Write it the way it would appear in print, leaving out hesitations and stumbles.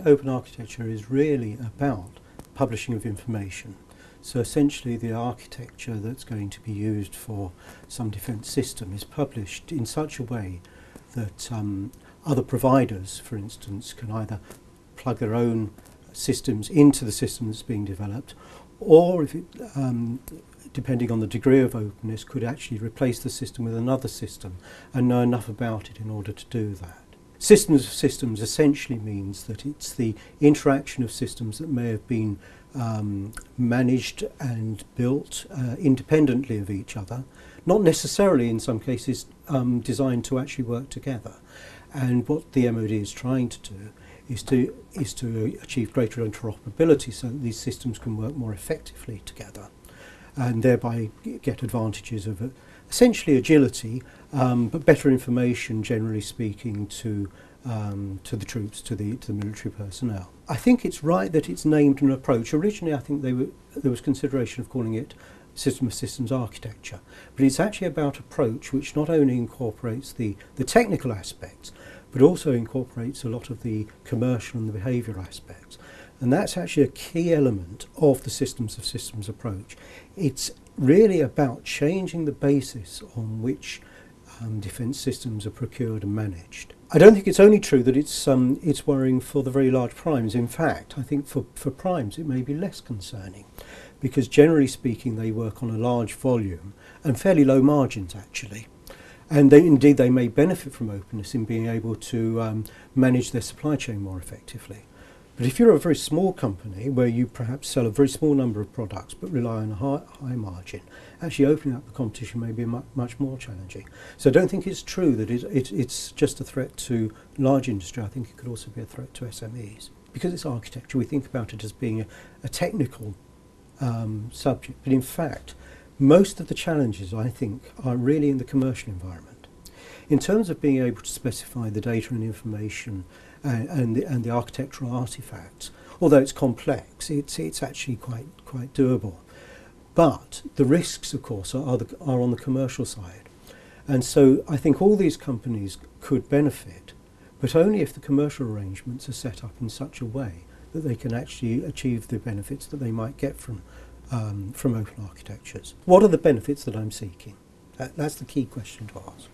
Open architecture is really about publishing of information. So essentially the architecture that's going to be used for some defence system is published in such a way that other providers, for instance, can either plug their own systems into the system that's being developed, or if it, depending on the degree of openness, could actually replace the system with another system and know enough about it in order to do that. Systems of systems essentially means that it's the interaction of systems that may have been managed and built independently of each other, not necessarily in some cases designed to actually work together. And what the MOD is trying to do is to achieve greater interoperability so that these systems can work more effectively together and thereby get advantages of essentially agility, but better information, generally speaking, to the troops, to the military personnel. I think it's right that it's named an approach. Originally, I think there was consideration of calling it system of systems architecture, but it's actually about approach which not only incorporates the technical aspects, but also incorporates a lot of the commercial and the behaviour aspects. And that's actually a key element of the systems of systems approach. It's really about changing the basis on which defence systems are procured and managed. I don't think it's only true that it's worrying for the very large primes. In fact, I think for primes it may be less concerning, because generally speaking they work on a large volume and fairly low margins actually. And indeed they may benefit from openness in being able to manage their supply chain more effectively. But if you're a very small company where you perhaps sell a very small number of products but rely on a high margin, actually opening up the competition may be much more challenging. So I don't think it's true that it's just a threat to large industry. I think it could also be a threat to SMEs. Because it's architecture, we think about it as being a technical subject, but in fact most of the challenges, I think, are really in the commercial environment. In terms of being able to specify the data and information and the architectural artifacts, although it's complex, it's actually quite doable. But the risks, of course, are on the commercial side. And so I think all these companies could benefit, but only if the commercial arrangements are set up in such a way that they can actually achieve the benefits that they might get from open architectures. What are the benefits that I'm seeking? That's the key question to ask.